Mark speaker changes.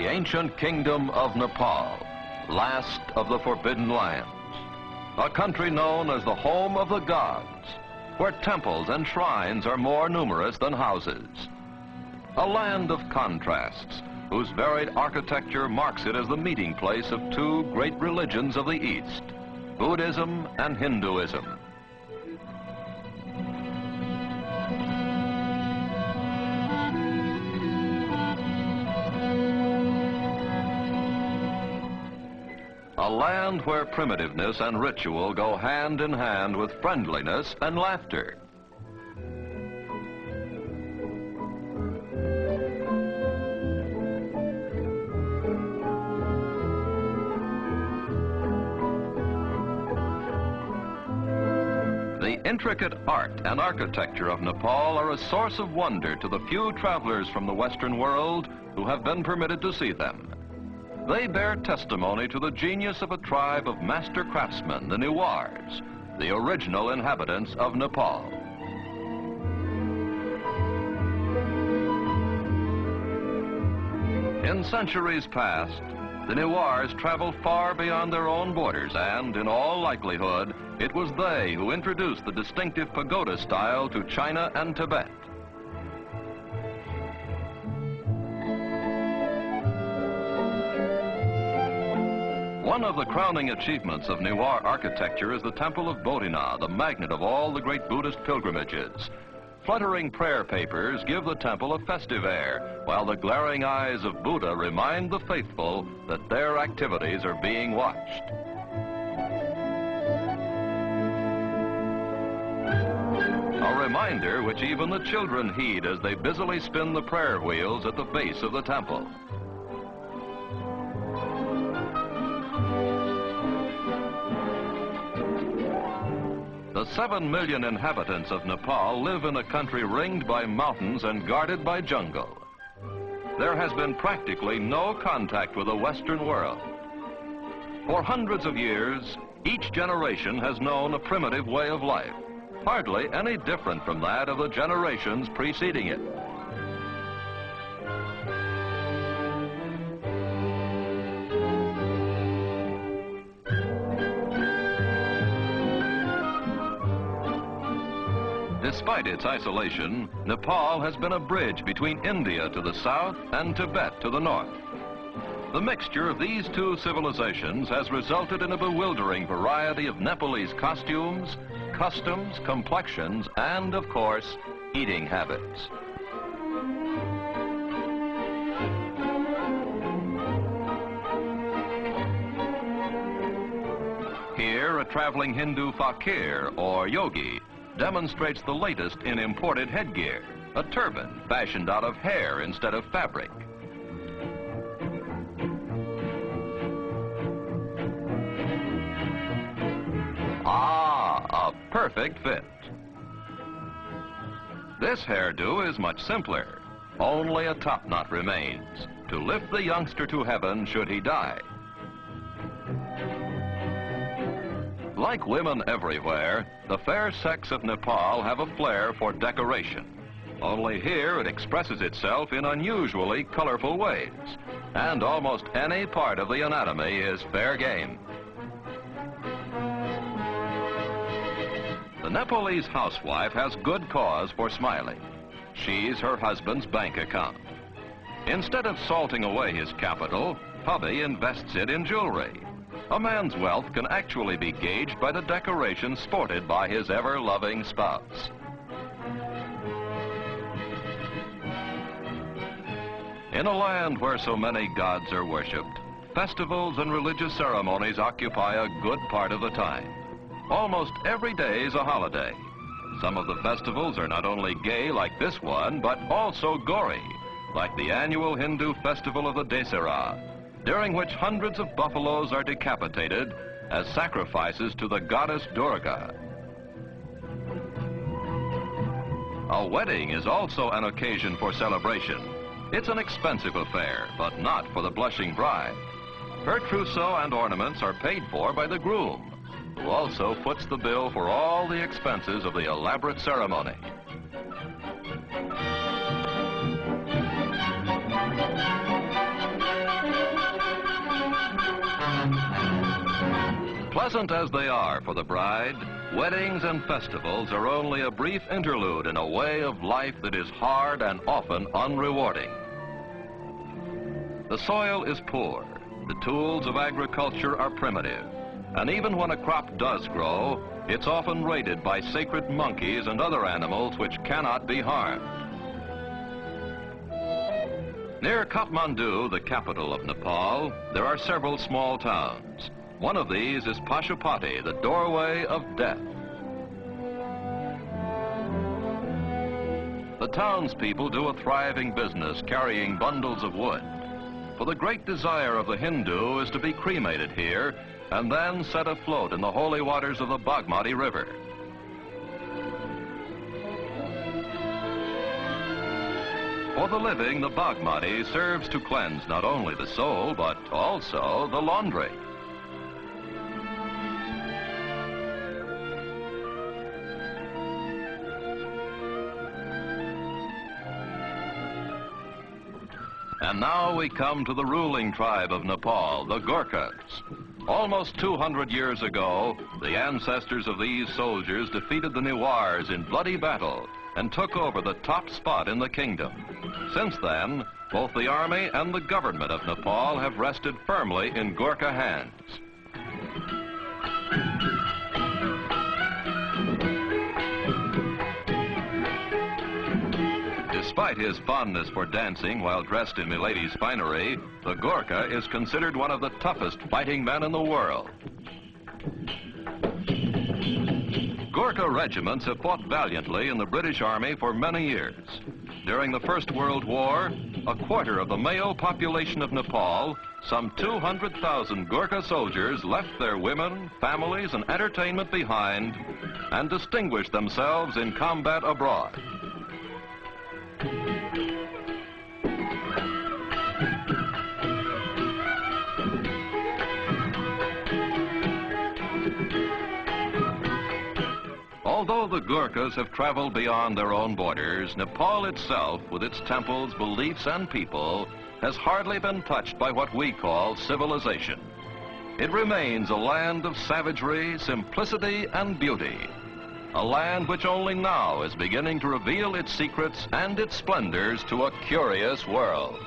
Speaker 1: the ancient kingdom of Nepal, last of the Forbidden Lands, a country known as the home of the gods, where temples and shrines are more numerous than houses. A land of contrasts, whose varied architecture marks it as the meeting place of two great religions of the East, Buddhism and Hinduism. A land where primitiveness and ritual go hand in hand with friendliness and laughter. The intricate art and architecture of Nepal are a source of wonder to the few travelers from the Western world who have been permitted to see them. They bear testimony to the genius of a tribe of master craftsmen, the Newars, the original inhabitants of Nepal. In centuries past, the Newars traveled far beyond their own borders, and in all likelihood, it was they who introduced the distinctive pagoda style to China and Tibet. One of the crowning achievements of Newar architecture is the Temple of Bodhina, the magnet of all the great Buddhist pilgrimages. Fluttering prayer papers give the temple a festive air, while the glaring eyes of Buddha remind the faithful that their activities are being watched. A reminder which even the children heed as they busily spin the prayer wheels at the base of the temple. The 7 million inhabitants of Nepal live in a country ringed by mountains and guarded by jungle. There has been practically no contact with the Western world. For hundreds of years, each generation has known a primitive way of life, hardly any different from that of the generations preceding it. Despite its isolation, Nepal has been a bridge between India to the south and Tibet to the north. The mixture of these two civilizations has resulted in a bewildering variety of Nepalese costumes, customs, complexions, and, of course, eating habits. Here, a traveling Hindu fakir, or yogi, demonstrates the latest in imported headgear, a turban fashioned out of hair instead of fabric. Ah, a perfect fit. This hairdo is much simpler. Only a top knot remains, to lift the youngster to heaven should he die. Like women everywhere, the fair sex of Nepal have a flair for decoration. Only here it expresses itself in unusually colorful ways, and almost any part of the anatomy is fair game. The Nepalese housewife has good cause for smiling. She's her husband's bank account. Instead of salting away his capital, hubby invests it in jewelry. A man's wealth can actually be gauged by the decorations sported by his ever-loving spouse. In a land where so many gods are worshipped, festivals and religious ceremonies occupy a good part of the time. Almost every day is a holiday. Some of the festivals are not only gay like this one, but also gory, like the annual Hindu festival of the Dasara, during which hundreds of buffaloes are decapitated as sacrifices to the goddess Durga. A wedding is also an occasion for celebration. It's an expensive affair, but not for the blushing bride. Her trousseau and ornaments are paid for by the groom, who also foots the bill for all the expenses of the elaborate ceremony. Pleasant as they are for the bride, weddings and festivals are only a brief interlude in a way of life that is hard and often unrewarding. The soil is poor, the tools of agriculture are primitive, and even when a crop does grow, it's often raided by sacred monkeys and other animals which cannot be harmed. Near Kathmandu, the capital of Nepal, there are several small towns. One of these is Pashupati, the doorway of death. The townspeople do a thriving business carrying bundles of wood. For the great desire of the Hindu is to be cremated here and then set afloat in the holy waters of the Bagmati River. For the living, the Bagmati serves to cleanse not only the soul, but also the laundry. And now we come to the ruling tribe of Nepal, the Gurkhas. Almost 200 years ago, the ancestors of these soldiers defeated the Newars in bloody battle and took over the top spot in the kingdom. Since then, both the army and the government of Nepal have rested firmly in Gurkha hands. Despite his fondness for dancing while dressed in milady's finery, the Gurkha is considered one of the toughest fighting men in the world. Gurkha regiments have fought valiantly in the British Army for many years. During the First World War, a quarter of the male population of Nepal, some 200,000 Gurkha soldiers left their women, families, and entertainment behind and distinguished themselves in combat abroad. Although the Gurkhas have traveled beyond their own borders, Nepal itself, with its temples, beliefs, and people, has hardly been touched by what we call civilization. It remains a land of savagery, simplicity, and beauty. A land which only now is beginning to reveal its secrets and its splendors to a curious world.